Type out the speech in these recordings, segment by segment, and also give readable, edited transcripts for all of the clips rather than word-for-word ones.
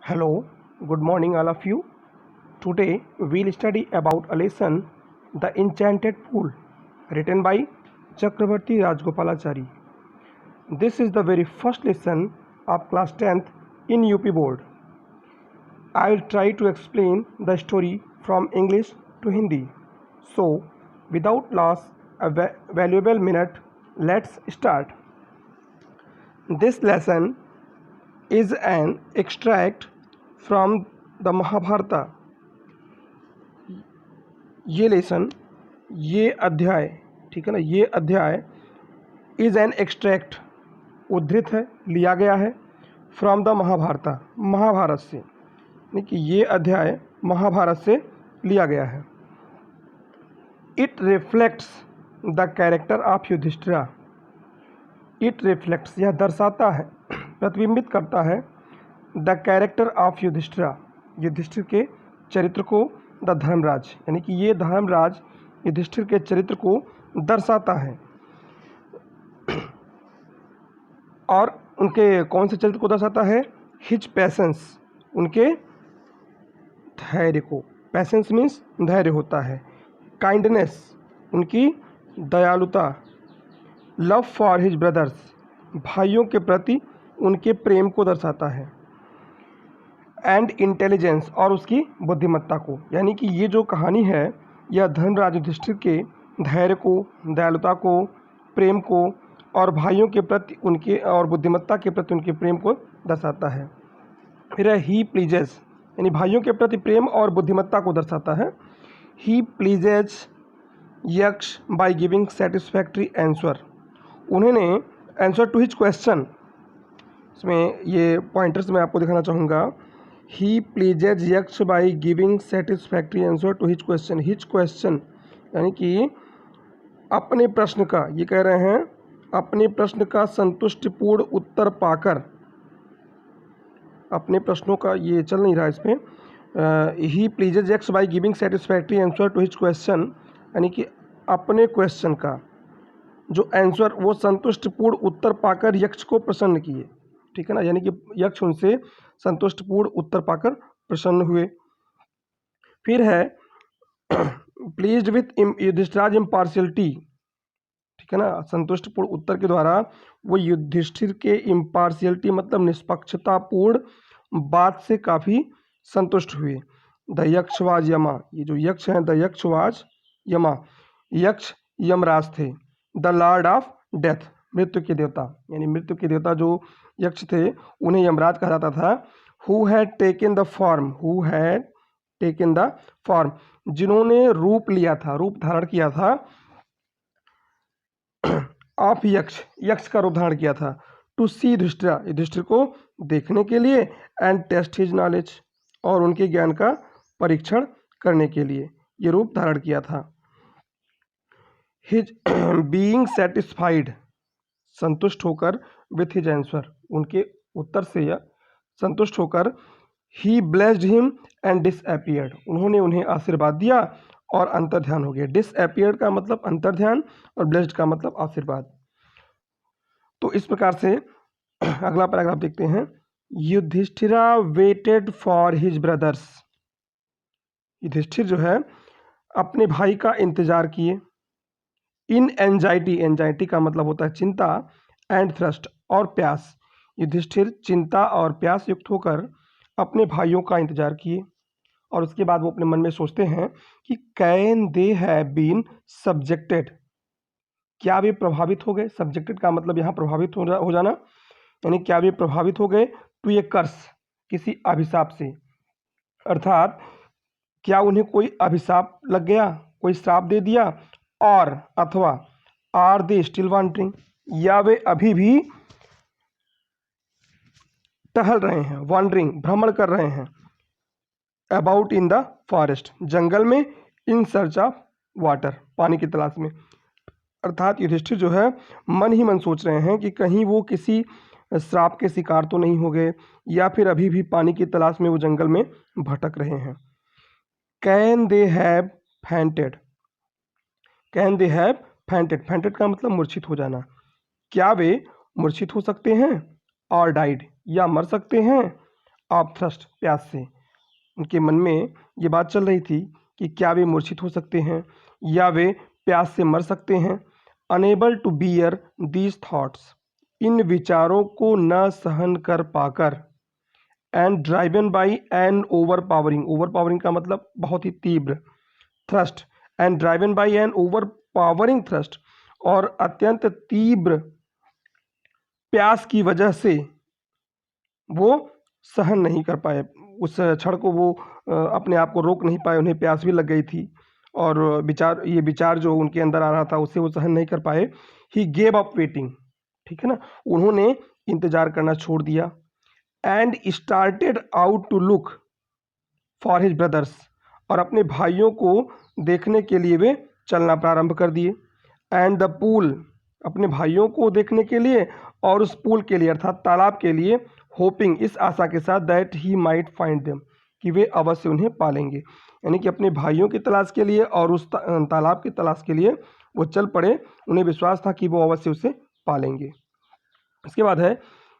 Hello, good morning, all of you. Today we'll study about a lesson, The Enchanted Pool, written by Chakravarti Rajgopalachari. This is the very first lesson of class 10th in UP board. I will try to explain the story from English to Hindi. So, without loss a valuable minute, let's start. This lesson is an extract from the Mahabharata. ये lesson, ये अध्याय, ठीक है ना, ये अध्याय is an extract, उद्धृत है, लिया गया है, फ्रॉम द महाभारत, महाभारत से, यानी कि ये अध्याय महाभारत से लिया गया है. It reflects the character of Yudhishthira. It reflects, यह दर्शाता है, प्रतिबिंबित करता है, the character of Yudhishthira, Yudhishthir के चरित्र को, द धर्मराज, यानी कि ये धर्मराज युधिष्ठिर के चरित्र को दर्शाता है. और उनके कौन से चरित्र को दर्शाता है? हिज पैसेंस, उनके धैर्य को. पैसेंस मीन्स धैर्य होता है. काइंडनेस, उनकी दयालुता. लव फॉर हिज ब्रदर्स, भाइयों के प्रति उनके प्रेम को दर्शाता है. एंड इंटेलिजेंस, और उसकी बुद्धिमत्ता को. यानी कि ये जो कहानी है यह धर्मराज युधिष्ठिर के धैर्य को, दयालुता को, प्रेम को और भाइयों के प्रति उनके और बुद्धिमत्ता के प्रति उनके प्रेम को दर्शाता है. फिर है ही प्लीजेस, यानी भाइयों के प्रति प्रेम और बुद्धिमत्ता को दर्शाता है. He pleases Yaksha by giving satisfactory answer, उन्होंने आंसर टू हिज क्वेश्चन, इसमें ये पॉइंटर्स मैं आपको दिखाना चाहूँगा. He pleases Yaksha by giving satisfactory answer to his question. His question यानी कि अपने प्रश्न का, ये कह रहे हैं अपने प्रश्न का संतुष्टिपूर्ण उत्तर पाकर, अपने प्रश्नों का, ये चल नहीं रहा इसमें. He pleases Yaksha by giving satisfactory answer to his question, यानी कि अपने क्वेश्चन का जो आंसर वो संतुष्टिपूर्ण उत्तर पाकर यक्ष को प्रसन्न किए, ठीक है ना, यानी कि यक्ष उनसे संतुष्टपूर्ण उत्तर पाकर प्रसन्न हुए. फिर है प्लीज्ड विथ युधिष्ठिराज इम्पार्शियलिटी, ठीक है ना, संतुष्टपूर्ण उत्तर के द्वारा वो युधिष्ठिर के इम्पार्शियलिटी मतलब निष्पक्षतापूर्ण बात से काफ़ी संतुष्ट हुए. द यक्षवाज यमा, ये जो यक्ष हैं द यक्षवाज यमा, यक्ष यमराज थे. द लॉर्ड ऑफ डेथ, मृत्यु के देवता, यानी मृत्यु के देवता जो यक्ष थे उन्हें यमराज कहा जाता था. Who had taken the form, who had taken the form, जिन्होंने रूप लिया था, रूप धारण किया था, ऑफ यक्ष, यक्ष का रूप धारण किया था. टू सी युधिष्ठिरा, युधिष्ठिर को देखने के लिए. एंड टेस्ट हिज नॉलेज, और उनके ज्ञान का परीक्षण करने के लिए ये रूप धारण किया था. हिज बीइंग सेटिस्फाइड, संतुष्ट होकर, विथ हिज आंसर, उनके उत्तर से या संतुष्ट होकर. ही ब्लेस्ड हिम एंड डिसअपियर्ड, उन्होंने उन्हें आशीर्वाद दिया और अंतर्ध्यान हो गया. डिसअपियर्ड का मतलब अंतर्ध्यान और ब्लेस्ड का मतलब आशीर्वाद. तो इस प्रकार से अगला पैराग्राफ देखते हैं. Yudhishthira waited for his brothers, Yudhishthir जो है अपने भाई का इंतजार किए. इन एंजाइटी, एंजाइटी का मतलब होता है चिंता. एंड थ्रस्ट, और प्यास, युधिष्ठिर चिंता और प्यास युक्त होकर अपने भाइयों का इंतजार किए. और उसके बाद वो अपने मन में सोचते हैं कि can they have been subjected, क्या वे प्रभावित हो गए. सब्जेक्टेड का मतलब यहाँ प्रभावित हो जाना, यानी क्या वे प्रभावित हो गए टू ए कर्स, किसी अभिशाप से, अर्थात क्या उन्हें कोई अभिशाप लग गया, कोई श्राप दे दिया. और अथवा आर दे स्टिल वॉन्डरिंग, या वे अभी भी टहल रहे हैं, वॉन्डरिंग भ्रमण कर रहे हैं. अबाउट इन द फॉरेस्ट, जंगल में. इन सर्च ऑफ वाटर, पानी की तलाश में. अर्थात युधिष्ठिर जो है मन ही मन सोच रहे हैं कि कहीं वो किसी श्राप के शिकार तो नहीं हो गए, या फिर अभी भी पानी की तलाश में वो जंगल में भटक रहे हैं. Can they have fainted, can they have fainted, fainted का मतलब मूर्छित हो जाना. क्या वे मूर्छित हो सकते हैं. और डाइड, या मर सकते हैं. ऑफ थ्रस्ट, प्यास से। उनके मन में ये बात चल रही थी कि क्या वे मूर्छित हो सकते हैं या वे प्यास से मर सकते हैं। Unable to bear these thoughts, इन विचारों को न सहन कर पाकर, and driven by an overpowering, overpowering का मतलब बहुत ही तीव्र, thrust, and driven by an overpowering thrust, और अत्यंत तीव्र प्यास की वजह से वो सहन नहीं कर पाए, उस क्षण को वो अपने आप को रोक नहीं पाए, उन्हें प्यास भी लग गई थी और ये विचार जो उनके अंदर आ रहा था उससे वो सहन नहीं कर पाए। ही गेव अप वेटिंग, ठीक है ना, उन्होंने इंतजार करना छोड़ दिया। And started out to look for his brothers, और अपने भाइयों को देखने के लिए वे चलना प्रारंभ कर दिए। एंड द पूल, अपने भाइयों को देखने के लिए और उस पूल के लिए अर्थात तालाब के लिए, होपिंग, इस आशा के साथ, that he might find them, कि वे अवश्य उन्हें पालेंगे। यानी कि अपने भाइयों की तलाश के लिए और उस तालाब की तलाश के लिए वो चल पड़े, उन्हें विश्वास था कि वो अवश्य उसे पालेंगे। इसके बाद है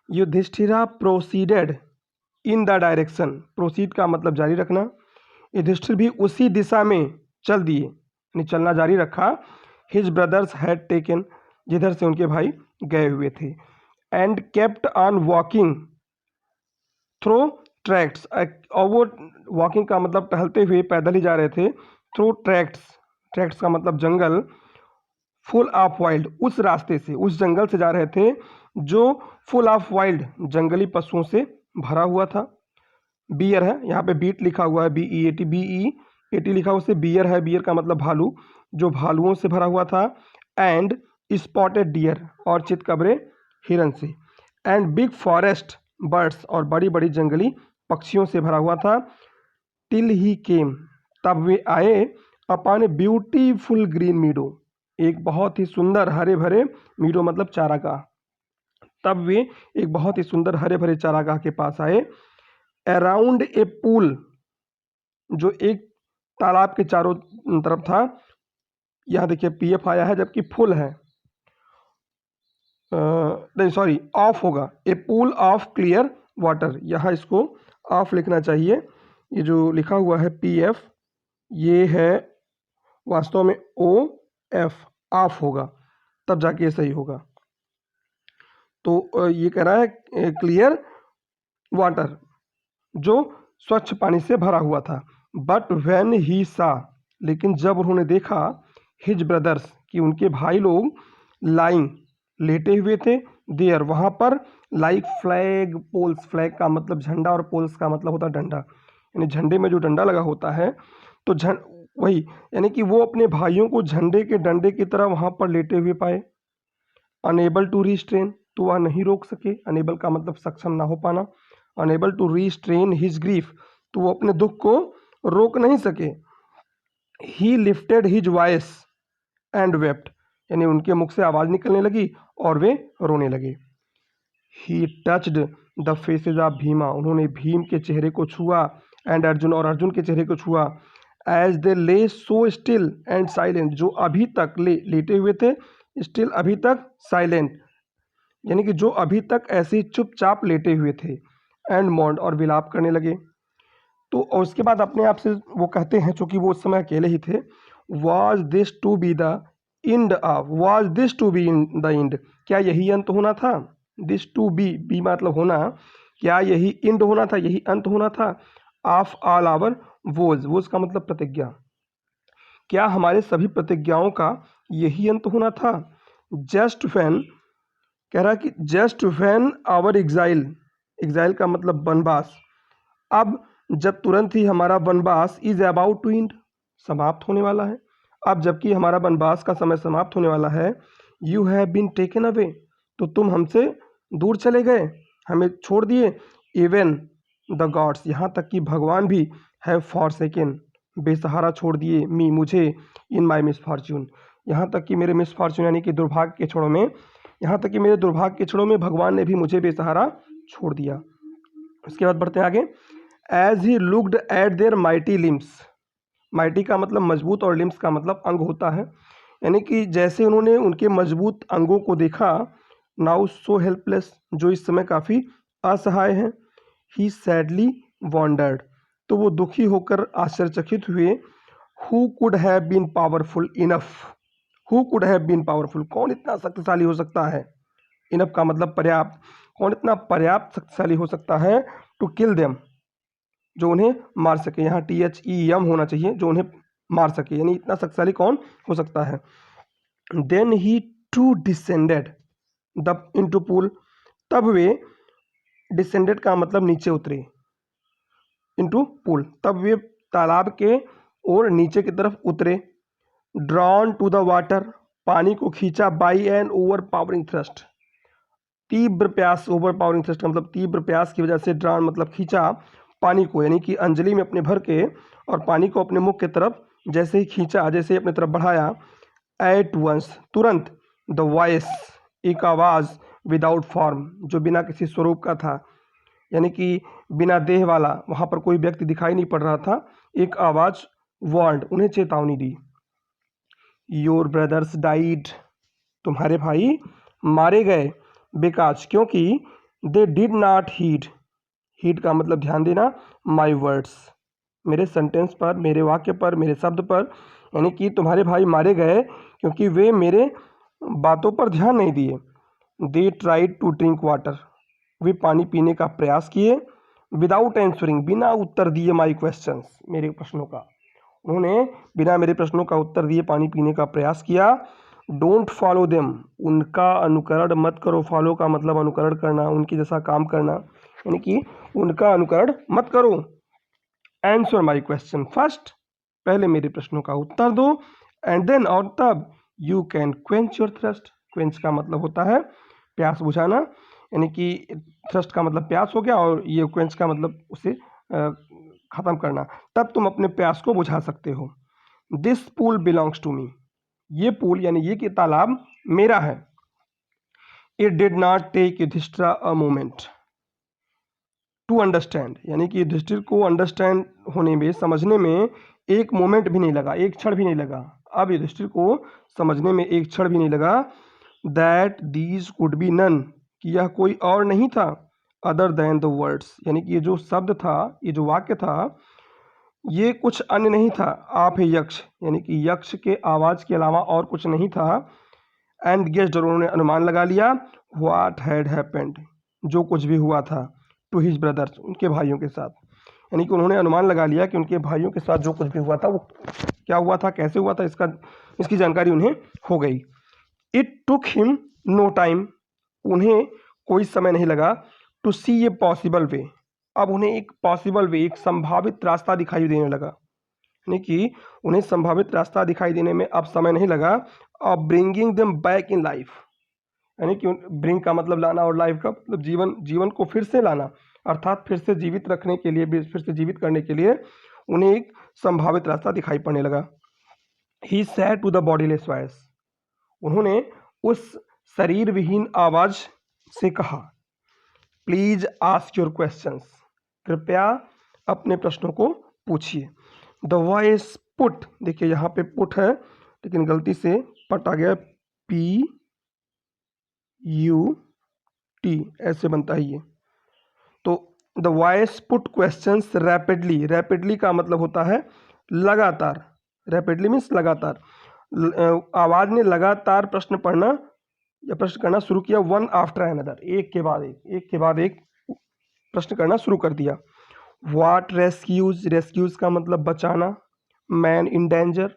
Yudhishthira proceeded in the direction, proceed का मतलब जारी रखना, युधिष्ठिर भी उसी दिशा में चल दिए, यानी चलना जारी रखा। हिज ब्रदर्स हैड टेकन, जिधर से उनके भाई गए हुए थे। And kept on walking through tracts, और वो वॉकिंग का मतलब टहलते हुए पैदल ही जा रहे थे। थ्रू ट्रैक्ट्स, ट्रैक्ट्स का मतलब जंगल, फुल ऑफ वाइल्ड, उस रास्ते से, उस जंगल से जा रहे थे जो फुल ऑफ वाइल्ड, जंगली पशुओं से भरा हुआ था। बियर है, यहाँ पे बीट लिखा हुआ है, BEAT, BEAT लिखा हुआ से बियर है, बियर का मतलब भालू, जो भालुओं से भरा हुआ था। एंड स्पॉटेड डियर, और चितकबरे हिरन से। एंड बिग फॉरेस्ट बर्ड्स, और बड़ी बड़ी जंगली पक्षियों से भरा हुआ था। टिल ही केम, तब वे आए, अपॉन ए ब्यूटीफुल ग्रीन मीडो, एक बहुत ही सुंदर हरे भरे, मीडो मतलब चारागाह, तब वे एक बहुत ही सुंदर हरे भरे चारागाह के पास आए। अराउंड ए पूल, जो एक तालाब के चारों तरफ था। यहाँ देखिए PF आया है जबकि फुल है, नहीं सॉरी ऑफ होगा, ए पूल ऑफ क्लियर वाटर, यहाँ इसको ऑफ लिखना चाहिए। ये जो लिखा हुआ है PF, ये है वास्तव में OF, ऑफ होगा, तब जाके ये सही होगा। तो ये कह रहा है क्लियर वाटर, जो स्वच्छ पानी से भरा हुआ था। बट व्हेन ही सा, लेकिन जब उन्होंने देखा, हिज ब्रदर्स, कि उनके भाई लोग, लाइंग, लेटे हुए थे, देयर, वहाँ पर, लाइक फ्लैग पोल्स, फ्लैग का मतलब झंडा और पोल्स का मतलब होता है डंडा, यानी झंडे में जो डंडा लगा होता है, तो वही, यानी कि वो अपने भाइयों को झंडे के डंडे की तरह वहाँ पर लेटे हुए पाए। अनेबल टू रिस्ट्रेन, तो वह नहीं रोक सके, अनेबल का मतलब सक्षम ना हो पाना, unable to restrain his grief, तो वो अपने दुख को रोक नहीं सके। He lifted his voice and wept, यानी उनके मुख से आवाज़ निकलने लगी और वे रोने लगे। ही touched the faces of Bhima, उन्होंने भीम के चेहरे को छुआ, एंड अर्जुन, और अर्जुन के चेहरे को छुआ। एज दे ले सो स्टिल एंड साइलेंट, जो अभी तक लेटे हुए थे, स्टिल अभी तक, साइलेंट यानी कि जो अभी तक ऐसे ही चुपचाप लेटे हुए थे। एंड मॉन्ड, और विलाप करने लगे। तो और उसके बाद अपने आप से वो कहते हैं, चूंकि वो उस समय अकेले ही थे, was this to be the end of, was this to be in the end, क्या यही अंत होना था। दिस टू बी मतलब होना, क्या यही इंड होना था, यही अंत होना था। ऑफ ऑल आवर वोज का मतलब प्रतिज्ञा, क्या हमारे सभी प्रतिज्ञाओं का यही अंत होना था। जस्ट फैन, कह रहा कि just when our exile, exile का मतलब वनवास, अब जब तुरंत ही हमारा वनवास, इज अबाउट टू एंड, समाप्त होने वाला है, अब जबकि हमारा वनवास का समय समाप्त होने वाला है। You have been taken away, तो तुम हमसे दूर चले गए, हमें छोड़ दिए। इवन द गॉड्स, यहाँ तक कि भगवान भी, हैव फॉरसेकन, बेसहारा छोड़ दिए, मी, मुझे, इन माई मिसफॉर्च्यून, यहाँ तक कि मेरे मिसफॉर्च्यून यानी कि दुर्भाग्य के क्षणों में, यहाँ तक कि मेरे दुर्भाग्य के क्षणों में भगवान ने भी मुझे बेसहारा छोड़ दिया। उसके बाद बढ़ते हैं आगे। As he looked at their mighty limbs, mighty का मतलब मजबूत और लिम्स का मतलब अंग होता है, यानी कि जैसे उन्होंने उनके मजबूत अंगों को देखा। नाउ सो हेल्पलेस, जो इस समय काफ़ी असहाय हैं। ही सैडली वॉन्डर्ड, तो वो दुखी होकर आश्चर्यचकित हुए। Who could have been powerful enough, who could have been powerful, कौन इतना शक्तिशाली हो सकता है, इनफ का मतलब पर्याप्त, कौन इतना पर्याप्त शक्तिशाली हो सकता है, टू किल देम, जो उन्हें मार सके, यहाँ THEM होना चाहिए, जो उन्हें मार सके, यानी इतना शक्तिशाली कौन हो सकता है। Then he to descended the into pool, तब वे, डिसेंडेड का मतलब नीचे उतरे, इनटू पूल, तब वे तालाब के और नीचे की तरफ उतरे। ड्रॉन टू द वाटर, पानी को खींचा, by an overpowering thrust, तीव्र प्यास, ओवर पावरिंग थ्रस्ट का मतलब तीव्र प्यास की वजह से, ड्रॉन मतलब खींचा पानी को, यानी कि अंजलि में अपने भर के और पानी को अपने मुख की तरफ जैसे ही खींचा, जैसे ही अपनी तरफ बढ़ाया, एट वंस तुरंत, द वॉइस एक आवाज़, विदाउट फॉर्म जो बिना किसी स्वरूप का था, यानी कि बिना देह वाला, वहाँ पर कोई व्यक्ति दिखाई नहीं पड़ रहा था, एक आवाज़ वार्नड उन्हें चेतावनी दी। योर ब्रदर्स डाइड, तुम्हारे भाई मारे गए, बिकॉज क्योंकि, they did not heed, heed का मतलब ध्यान देना, माई वर्ड्स मेरे सेंटेंस पर, मेरे वाक्य पर, मेरे शब्द पर, यानी कि तुम्हारे भाई मारे गए क्योंकि वे मेरे बातों पर ध्यान नहीं दिए। They tried to drink water, वे पानी पीने का प्रयास किए। विदाउट आंसरिंग, बिना उत्तर दिए, माई क्वेश्चंस मेरे प्रश्नों का, उन्होंने बिना मेरे प्रश्नों का उत्तर दिए पानी पीने का प्रयास किया। डोंट फॉलो देम, उनका अनुकरण मत करो, फॉलो का मतलब अनुकरण करना, उनकी जैसा काम करना, यानी कि उनका अनुकरण मत करो। आंसर माई क्वेश्चन फर्स्ट, पहले मेरे प्रश्नों का उत्तर दो, एंड देन और तब, you can quench your thrust, quench का मतलब होता है प्यास बुझाना, यानी कि थ्रस्ट का मतलब प्यास हो गया और ये क्वेंच का मतलब उसे ख़त्म करना, तब तुम अपने प्यास को बुझा सकते हो। This pool belongs to me, ये पूल यानी ये कि तालाब मेरा है। It did not take Yudhishthira a moment to understand, यानी कि युधिष्ठिर को अंडरस्टैंड होने में, समझने में एक मोमेंट भी नहीं लगा, एक क्षण भी नहीं लगा। अब युधिष्ठिर को समझने में एक क्षण भी नहीं लगा, that these could be none, कि यह कोई और नहीं था, अदर देन द वर्ड्स, यानी कि ये जो शब्द था, ये जो वाक्य था, ये कुछ अन्य नहीं था, आप है यक्ष, यानी कि यक्ष के आवाज़ के अलावा और कुछ नहीं था। एंड गेस्ड, उन्होंने अनुमान लगा लिया, व्हाट हैड हैपेंड, जो कुछ भी हुआ था, टू हिज ब्रदर्स, उनके भाइयों के साथ, यानी कि उन्होंने अनुमान लगा लिया कि उनके भाइयों के साथ जो कुछ भी हुआ था वो क्या हुआ था, कैसे हुआ था, इसकी जानकारी उन्हें हो गई। It took him no time, उन्हें कोई समय नहीं लगा, to C a possible way, अब उन्हें एक पॉसिबल वे, एक संभावित रास्ता दिखाई देने लगा, यानी कि उन्हें संभावित रास्ता दिखाई देने में अब समय नहीं लगा। अब bringing them back in life, यानी कि ब्रिंग का मतलब लाना और लाइफ का मतलब जीवन को फिर से लाना, अर्थात फिर से जीवित रखने के लिए, फिर से जीवित करने के लिए उन्हें एक संभावित रास्ता दिखाई पड़ने लगा। He said to the bodiless voice, उन्होंने उस शरीर विहीन आवाज से कहा, प्लीज आस्क योर क्वेश्चंस, कृपया अपने प्रश्नों को पूछिए। द वॉइस पुट, देखिए यहाँ पे पुट है लेकिन गलती से पट आ गया, PUT ऐसे बनता है ये, तो the voice put questions rapidly, rapidly का मतलब होता है लगातार, रैपिडली मीन्स लगातार, आवाज़ ने लगातार प्रश्न पढ़ना या प्रश्न करना शुरू किया, वन आफ्टर अनदर, एक के बाद एक प्रश्न करना शुरू कर दिया। व्हाट रेस्क्यूज, रेस्क्यूज का मतलब बचाना, मैन इन डेंजर,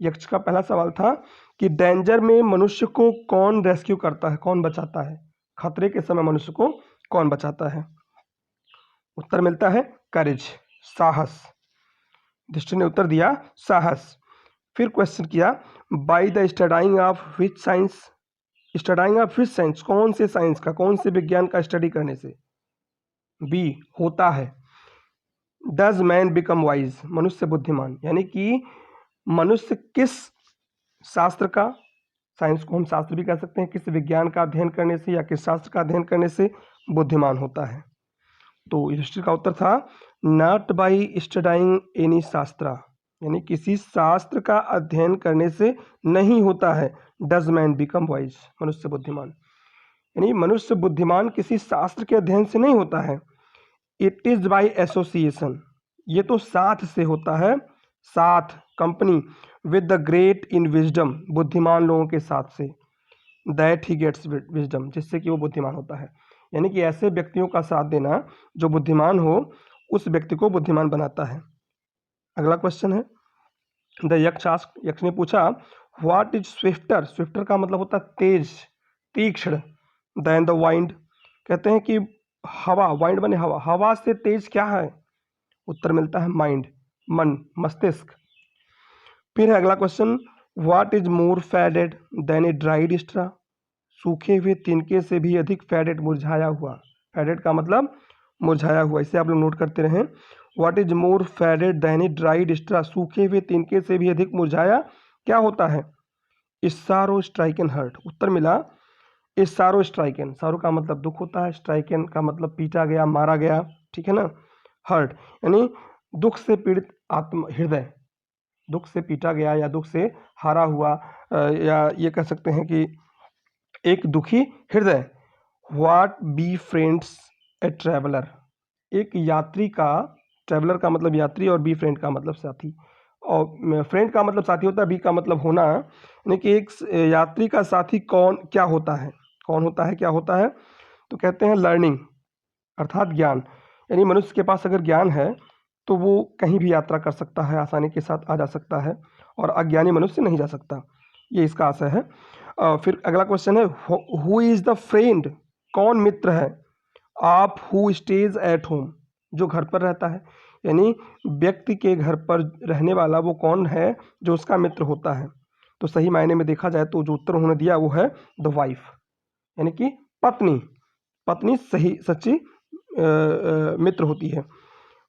यक्ष का पहला सवाल था कि डेंजर में मनुष्य को कौन रेस्क्यू करता है, कौन बचाता है, खतरे के समय मनुष्य को कौन बचाता है। उत्तर मिलता है करेज, साहस, युधिष्ठिर ने उत्तर दिया साहस। फिर क्वेश्चन किया, by the studying of which science, studying of which science, कौन से साइंस का, कौन से विज्ञान का स्टडी करने से, बी होता है। डज मैन बिकम वाइज, मनुष्य बुद्धिमान, यानी कि मनुष्य किस शास्त्र का, साइंस को हम शास्त्र भी कह सकते हैं, किस विज्ञान का अध्ययन करने से या किस शास्त्र का अध्ययन करने से बुद्धिमान होता है। तो युधिष्ठिर का उत्तर था नॉट बाई स्टडाइंग एनी शास्त्र, यानी किसी शास्त्र का अध्ययन करने से नहीं होता है। डज मैन बिकम वाइज, मनुष्य बुद्धिमान, यानी मनुष्य बुद्धिमान किसी शास्त्र के अध्ययन से नहीं होता है। इट इज बाय एसोसिएशन, ये तो साथ से होता है, साथ company, with the great in wisdom, बुद्धिमान लोगों के साथ से, दैट ही गेट्स विजडम, जिससे कि वो बुद्धिमान होता है। यानी कि ऐसे व्यक्तियों का साथ देना जो बुद्धिमान हो, उस व्यक्ति को बुद्धिमान बनाता है। अगला क्वेश्चन है, द यक्ष आस्क्ड, यक्ष ने पूछा, व्हाट इज स्विफ्टर, स्विफ्टर का मतलब होता है तेज, तीक्ष्ण, देन द वाइंड, कहते हैं कि हवा, वाइंड बने हवा, हवा से तेज क्या है? उत्तर मिलता है माइंड, मन, मस्तिष्क। फिर है अगला question, what is more faded than a dried straw, सूखे हुए तिनके से भी अधिक फेडेड, मुरझाया हुआ, फेडेड का मतलब मुरझाया हुआ, इसे आप लोग नोट करते रहें। What is more faded than a dried straw, सूखे हुए तिनके से भी अधिक मुरझाया क्या होता है? इस्सारो स्ट्राइकन हर्ट, उत्तर मिला इस्सारो स्ट्राइकन, सारो का मतलब दुख होता है, स्ट्राइकन का मतलब पीटा गया, मारा गया, ठीक है ना। हर्ट यानी दुख से पीड़ित आत्म हृदय, दुख से पीटा गया या दुख से हारा हुआ, या ये कह सकते हैं कि एक दुखी हृदय। What be friends A traveller, एक यात्री का, ट्रैवलर का मतलब यात्री और बी फ्रेंड का मतलब साथी, और फ्रेंड का मतलब साथी होता है, बी का मतलब होना, यानी कि एक यात्री का साथी कौन क्या होता है, कौन होता है, क्या होता है? तो कहते हैं लर्निंग, अर्थात ज्ञान, यानी मनुष्य के पास अगर ज्ञान है तो वो कहीं भी यात्रा कर सकता है, आसानी के साथ आ जा सकता है, और अज्ञानी मनुष्य नहीं जा सकता, ये इसका आशय है। फिर अगला क्वेश्चन है, हु इज़ द फ्रेंड, कौन मित्र है? आप हु स्टेज एट होम, जो घर पर रहता है, यानी व्यक्ति के घर पर रहने वाला वो कौन है जो उसका मित्र होता है? तो सही मायने में देखा जाए तो जो उत्तर उन्होंने दिया वो है द वाइफ, यानी कि पत्नी, पत्नी सही सच्ची मित्र होती है।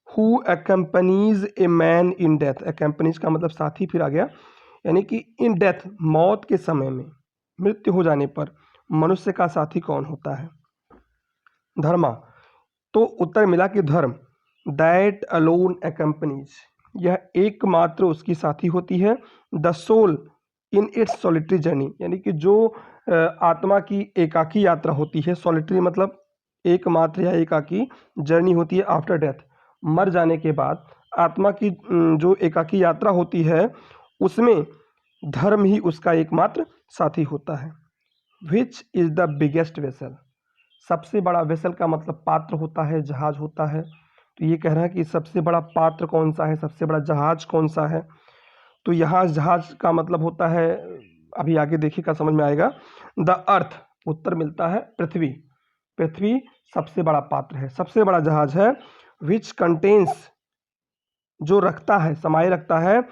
Who accompanies a man in death, accompanies का मतलब साथी फिर आ गया, यानी कि इन डेथ, मौत के समय में, मृत्यु हो जाने पर मनुष्य का साथी कौन होता है? धर्मा, तो उत्तर मिला कि धर्म, दैट अलोन एक्म्पनीज, यह एकमात्र उसकी साथी होती है। The soul in its solitary journey, यानी कि जो आत्मा की एकाकी यात्रा होती है, सॉलिटरी मतलब एकमात्र या एकाकी जर्नी होती है आफ्टर डेथ, मर जाने के बाद आत्मा की जो एकाकी यात्रा होती है, उसमें धर्म ही उसका एकमात्र साथी होता है। Which is the biggest vessel, सबसे बड़ा वेसल का मतलब पात्र होता है, जहाज होता है, तो ये कह रहा है कि सबसे बड़ा पात्र कौन सा है, सबसे बड़ा जहाज कौन सा है? तो यहाँ जहाज का मतलब होता है, अभी आगे देखिएगा समझ में आएगा, द अर्थ, उत्तर मिलता है पृथ्वी, पृथ्वी सबसे बड़ा पात्र है, सबसे बड़ा जहाज है। विच कंटेन्स, जो रखता है, समाये रखता है,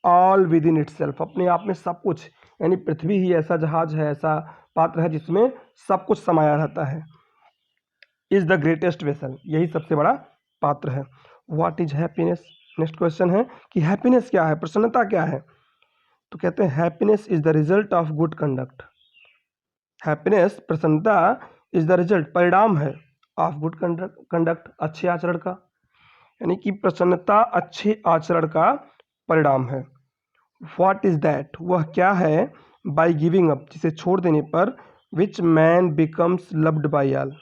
ऑल विद इन इटसेल्फ, अपने आप में सब कुछ, यानी पृथ्वी ही ऐसा जहाज है, ऐसा पात्र है जिसमें सब कुछ समाया रहता है। इज द ग्रेटेस्ट वेसल, यही सबसे बड़ा पात्र है। What is happiness, next question है कि हैप्पीनेस क्या है, प्रसन्नता क्या है? तो कहते हैं happiness is the result of good conduct, happiness, प्रसन्नता, इज द रिजल्ट, परिणाम है, ऑफ गुड कंडक्ट, अच्छे आचरण का, यानी कि प्रसन्नता अच्छे आचरण का परिणाम है। व्हाट इज दैट, वह क्या है, बाय गिविंग अप, जिसे छोड़ देने पर, which man becomes loved by all,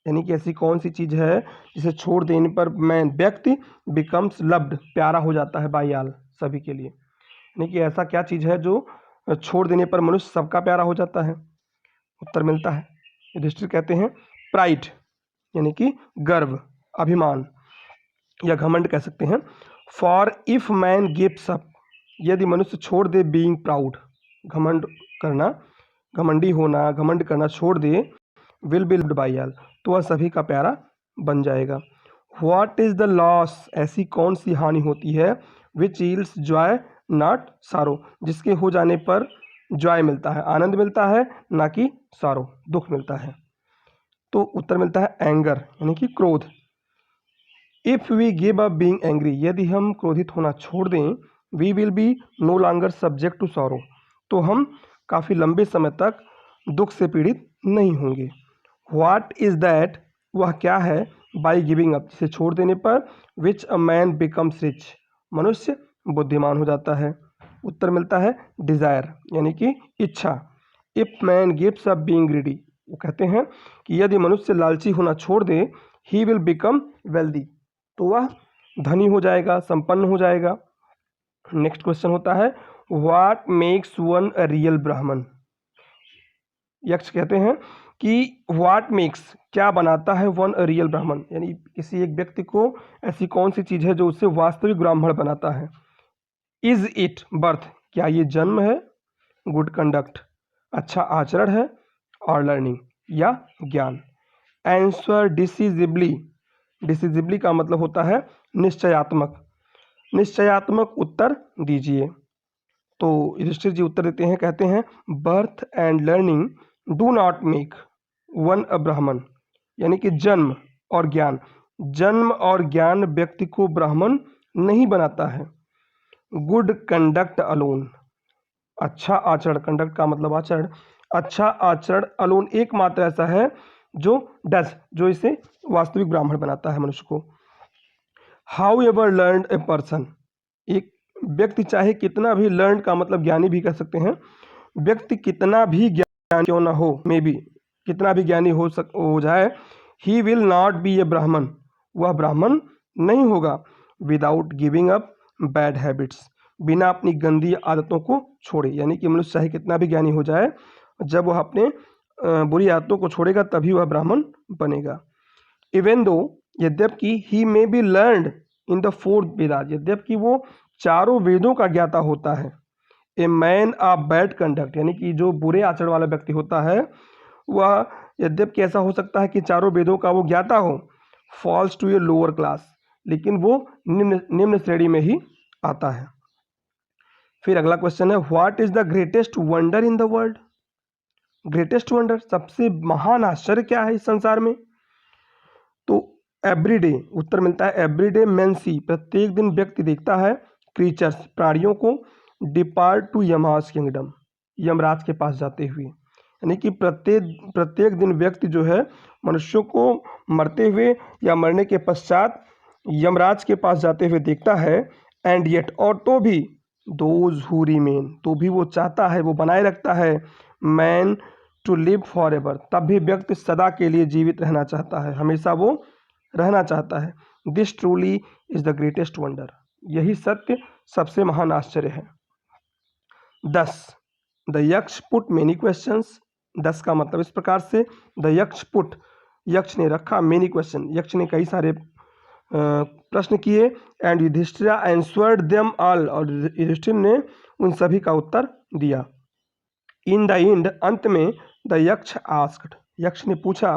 यानी कि ऐसी कौन सी चीज़ है जिसे छोड़ देने पर मैन, व्यक्ति, बिकम्स लव्ड, प्यारा हो जाता है, बाय ऑल, सभी के लिए, यानी कि ऐसा क्या चीज़ है जो छोड़ देने पर मनुष्य सबका प्यारा हो जाता है? उत्तर मिलता है, युधिष्ठिर कहते हैं प्राइड, यानी कि गर्व, अभिमान या घमंड कह सकते हैं। For if man gives up, यदि मनुष्य छोड़ दे बीइंग प्राउड, घमंड करना, घमंडी होना, घमंड करना छोड़ दे, will be loved by all, तो वह सभी का प्यारा बन जाएगा। व्हाट इज द लॉस, ऐसी कौन सी हानि होती है, विच यील्ड्स जॉय नॉट सारो, जिसके हो जाने पर जॉय मिलता है, आनंद मिलता है, ना कि सारो, दुख मिलता है। तो उत्तर मिलता है एंगर, यानी कि क्रोध। If we give up being angry, यदि हम क्रोधित होना छोड़ दें, we will be no longer subject to sorrow, तो हम काफ़ी लंबे समय तक दुख से पीड़ित नहीं होंगे। व्हाट इज़ दैट, वह क्या है, बाई गिविंग अप, जिसे छोड़ देने पर, विच अ मैन बिकम्स रिच, मनुष्य बुद्धिमान हो जाता है। उत्तर मिलता है डिज़ायर, यानी कि इच्छा। If man gives up being greedy, वो कहते हैं कि यदि मनुष्य लालची होना छोड़ दे, ही विल बिकम वेल्दी, तो वह धनी हो जाएगा, संपन्न हो जाएगा। नेक्स्ट क्वेश्चन होता है what makes one a real ब्राह्मण। यक्ष कहते हैं कि व्हाट मेक्स, क्या बनाता है वन अ रियल ब्राह्मण, यानी किसी एक व्यक्ति को ऐसी कौन सी चीज है जो उससे वास्तविक ब्राह्मण बनाता है। इज इट बर्थ, क्या ये जन्म है, गुड कंडक्ट, अच्छा आचरण है, और लर्निंग या ज्ञान। आंसर डिसिजिबली, डिसिजिबली का मतलब होता है निश्चयात्मक, निश्चयात्मक उत्तर दीजिए। तो युधिष्ठिर जी उत्तर देते हैं, कहते हैं birth and learning do not make one a Brahmin, यानी कि जन्म और ज्ञान, जन्म और ज्ञान व्यक्ति को ब्राह्मण नहीं बनाता है। गुड कंडक्ट अलोन, अच्छा आचरण, कंडक्ट का मतलब आचरण, अच्छा आचरण अलोन एकमात्र ऐसा है जो डज, जो इसे वास्तविक ब्राह्मण बनाता है मनुष्य को। How ever learn a person, एक व्यक्ति चाहे कितना भी, लर्न का मतलब ज्ञानी भी कह सकते हैं, व्यक्ति कितना भी ज्ञान क्यों ना हो, मे बी कितना भी ज्ञानी हो जाए, ही विल नॉट बी ए ब्राह्मण, वह ब्राह्मण नहीं होगा। Without giving up bad habits, बिना अपनी गंदी आदतों को छोड़े, यानी कि मनुष्य चाहे कितना भी ज्ञानी हो जाए, जब वह अपने बुरी आदतों को छोड़ेगा तभी वह ब्राह्मण बनेगा। इवन दो, यद्यपि ही may be learned in the fourth Vedas, यद्यपि वो चारों वेदों का ज्ञाता होता है। A man of bad conduct, यानी कि जो बुरे आचरण वाला व्यक्ति होता है वह यद्यपि ऐसा हो सकता है कि चारों वेदों का वो ज्ञाता हो, falls to a lower class, लेकिन वो निम्न श्रेणी में ही आता है। फिर अगला क्वेश्चन है what is the greatest wonder in the world. Greatest wonder, सबसे महान आश्चर्य क्या है इस संसार में। तो एवरीडे, उत्तर मिलता है एवरीडे मैन सी, प्रत्येक दिन व्यक्ति देखता है, क्रीचर्स, प्राणियों को, depart to Yamraj kingdom, Yamraj के पास जाते हुए, यानी कि प्रत्येक प्रत्येक दिन व्यक्ति जो है मनुष्यों को मरते हुए या मरने के पश्चात यमराज के पास जाते हुए देखता है। एंड येट, और तो भी, दोज हु रिमेन, तो भी वो चाहता है, वो बनाए रखता है, man to live forever, तब भी व्यक्ति सदा के लिए जीवित रहना चाहता है, हमेशा वो रहना चाहता है। This truly is the greatest wonder, यही सत्य सबसे महान आश्चर्य है। 10 द यक्ष पुट मेनी क्वेश्चंस, 10 का मतलब इस प्रकार से, द यक्ष पुट, यक्ष ने रखा, मेनी क्वेश्चन, यक्ष ने कई सारे प्रश्न किए, and Yudhishthira answered them all, और युधिष्ठिर ने उन सभी का उत्तर दिया। इन द एंड, अंत में, द यक्ष आस्क्ड, यक्ष ने पूछा,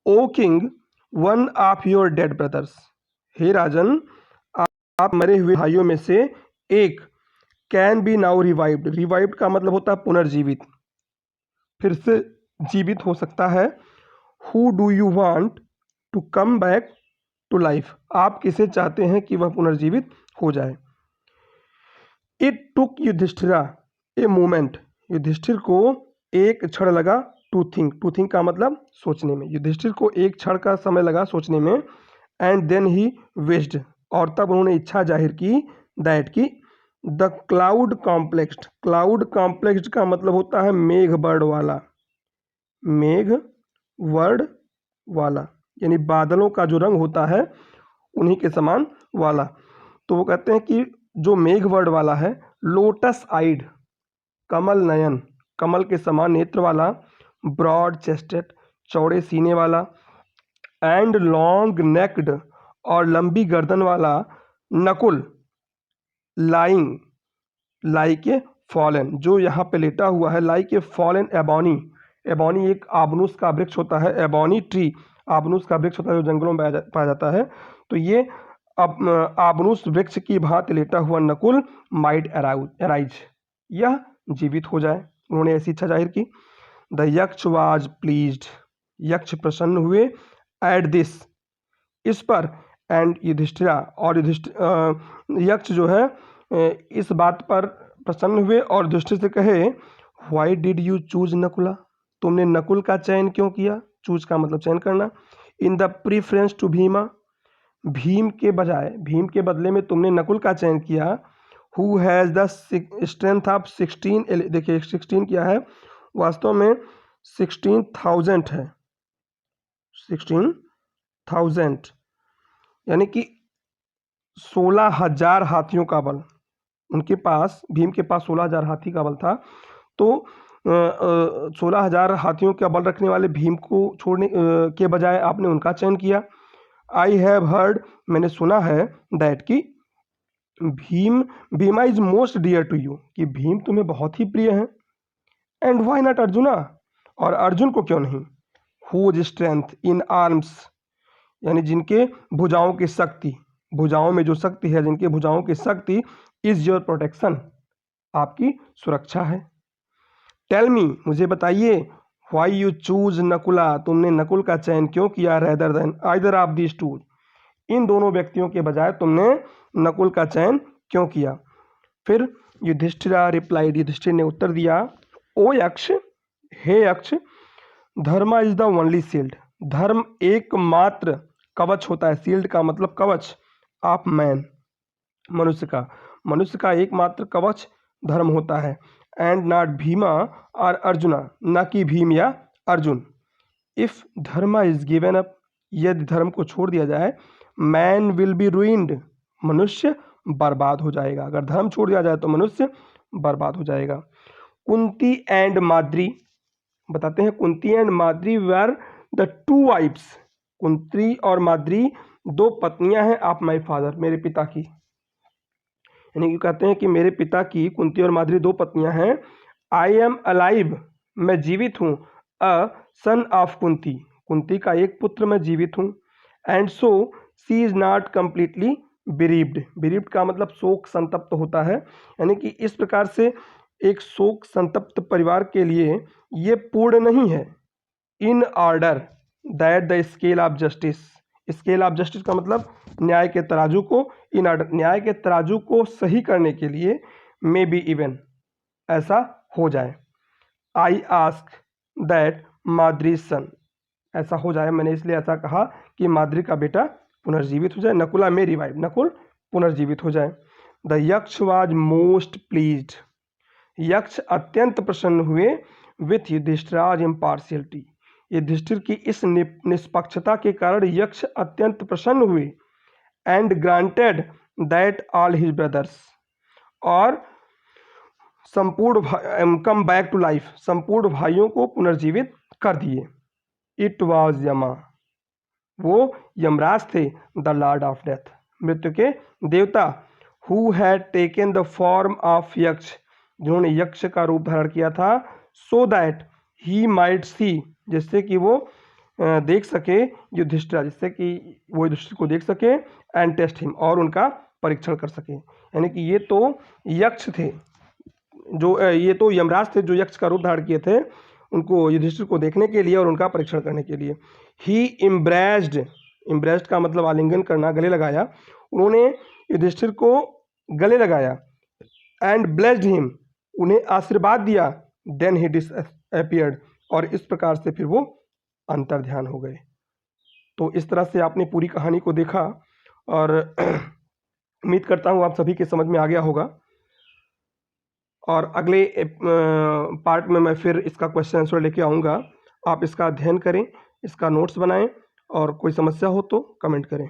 O king one of your dead brothers, हे राजन आप मरे हुए भाइयों में से एक, can be now revived, revived का मतलब होता है पुनर्जीवित, फिर से जीवित हो सकता है। Who do you want to come back to life, आप किसे चाहते हैं कि वह पुनर्जीवित हो जाए। It took Yudhishthira a moment, Yudhishthira को एक क्षण लगा, टू थिंक, टू थिंक का मतलब सोचने में, युधिष्ठिर को एक क्षण का समय लगा सोचने में। एंड देन ही विश्ड, और तब उन्होंने इच्छा जाहिर की, दैट की द क्लाउड कॉम्प्लेक्स्ड, क्लाउड कॉम्प्लेक्स्ड का मतलब होता है मेघ वर्ड वाला, मेघ वर्ड वाला, यानी बादलों का जो रंग होता है उन्हीं के समान वाला। तो वो कहते हैं कि जो मेघ वर्ड वाला है, लोटस आइड, कमल नयन, कमल के समान नेत्र वाला, ब्रॉड चेस्टेड, चौड़े सीने वाला, एंड लॉन्ग नेक्ड, और लंबी गर्दन वाला, Nakul, lying, like a fallen, जो यहाँ पे लेटा हुआ है, लाइक ए फॉलन एबॉनी, एबॉनी एक आबनूस का वृक्ष होता है, एबॉनी ट्री आबनूस का वृक्ष होता है जो जंगलों में पाया जाता है। तो ये आबनूस वृक्ष की भांति लेटा हुआ नकुल माइट अराइज, यह जीवित हो जाए, उन्होंने ऐसी इच्छा जाहिर की। द यक्ष वाज प्लीज्ड, यक्ष प्रसन्न हुए, एट दिस, इस पर, एंड युधिष्ठिरा, और यक्ष जो है इस बात पर प्रसन्न हुए और युधिष्ठिर से कहे, why did you choose Nakula, तुमने नकुल का चयन क्यों किया, चूज का मतलब चयन करना, in the preference to Bhima, Bhim के बजाय, भीम के बदले में तुमने नकुल का चयन किया। Who has the strength of 16, देखिए 16 क्या है, वास्तव में 16,000 है, 16,000 यानी कि 16,000 हाथियों का बल। उनके पास, भीम के पास 16,000 हाथी का बल था। तो 16,000 हाथियों का बल रखने वाले भीम को छोड़ने के बजाय आपने उनका चयन किया। आई हैव हर्ड, मैंने सुना है, दैट कि Bhima is most dear to you, कि भीम तुम्हें बहुत ही प्रिय है। एंड वाई नॉट अर्जुना, और अर्जुन को क्यों नहीं। हुज स्ट्रेंथ इन आर्म्स, यानी जिनके भुजाओं की शक्ति, भुजाओं में जो शक्ति है, जिनके भुजाओं की शक्ति इज योर प्रोटेक्शन, आपकी सुरक्षा है। टेल मी, मुझे बताइए, व्हाई यू चूज नकुला, तुमने नकुल का चयन क्यों किया, rather than either of these two, इन दोनों व्यक्तियों के बजाय तुमने नकुल का चयन क्यों किया। फिर युधिष्ठिरा रिप्लाइड, युधिष्ठिर ने उत्तर दिया, ओ यक्ष, हे यक्ष, धर्मा इज द ओनली शील्ड, धर्म एकमात्र कवच होता है। शील्ड का मतलब कवच ऑफ मैन, मनुष्य का एकमात्र कवच धर्म होता है। एंड नॉट भीमा और अर्जुना, न कि भीम या Arjun. If Dharma is given up, यदि धर्म को छोड़ दिया जाए, मैन विल बी रूइंड, मनुष्य बर्बाद हो जाएगा। अगर धर्म छोड़ दिया जाए तो मनुष्य बर्बाद हो जाएगा। कुंती एंड माद्री, बताते हैं, Kunti and Madri were the two wives, Kunti और माद्री दो पत्नियां हैं ऑफ माई फादर, मेरे पिता की। यानी कि कहते हैं कि मेरे पिता की, कुंती और माद्री दो पत्नियां हैं। आई एम अलाइव, मैं जीवित हूँ। A son of Kunti, Kunti का एक पुत्र मैं जीवित हूँ। And so she is not completely bereaved, bereaved का मतलब शोक संतप्त होता है। यानी कि इस प्रकार से एक शोक संतप्त परिवार के लिए ये पूर्ण नहीं है। In order that the scale of justice, scale of justice का मतलब न्याय के तराजू को, इन ऑर्डर, न्याय के तराजू को सही करने के लिए, मे बी इवन, ऐसा हो जाए। आई आस्क दैट माद्री सन, ऐसा हो जाए, मैंने इसलिए ऐसा कहा कि माद्री का बेटा पुनर्जीवित हो जाए। नकुला मे रिवाइव, नकुल पुनर्जीवित हो जाए। द यक्ष वाज मोस्ट प्लीज्ड, यक्ष अत्यंत प्रसन्न हुए विथ युधिष्ठिराज इम्पार्शियलिटी, युधिष्ठिर की इस निष्पक्षता के कारण यक्ष अत्यंत प्रसन्न हुए। And granted that all his brothers, और संपूर्ण कम बैक टू लाइफ, संपूर्ण भाइयों को पुनर्जीवित कर दिए। इट वॉज यमा, वो यमराज थे, द लॉर्ड ऑफ डेथ, मृत्यु के देवता। Who had taken the form of यक्ष, जिन्होंने यक्ष का रूप धारण किया था। So that he might see, जिससे कि वो देख सके युधिष्ठिर, जिससे कि वो युधिष्ठिर को देख सके। एंड टेस्ट हिम, और उनका परीक्षण कर सके। यानी कि ये तो यक्ष थे, जो ये तो यमराज थे जो यक्ष का रूप धारण किए थे, उनको युधिष्ठिर को देखने के लिए और उनका परीक्षण करने के लिए। ही इम्ब्रेस्ड, इम्ब्रेस्ड का मतलब आलिंगन करना, गले लगाया, उन्होंने युधिष्ठिर को गले लगाया। एंड ब्लेस्ड हिम, उन्हें आशीर्वाद दिया। देन ही डिसअपीयर्ड, और इस प्रकार से फिर वो अंतर्ध्यान हो गए। तो इस तरह से आपने पूरी कहानी को देखा, और उम्मीद करता हूँ आप सभी के समझ में आ गया होगा। और अगले पार्ट में मैं फिर इसका क्वेश्चन आंसर लेके आऊँगा। आप इसका अध्ययन करें, इसका नोट्स बनाएं, और कोई समस्या हो तो कमेंट करें।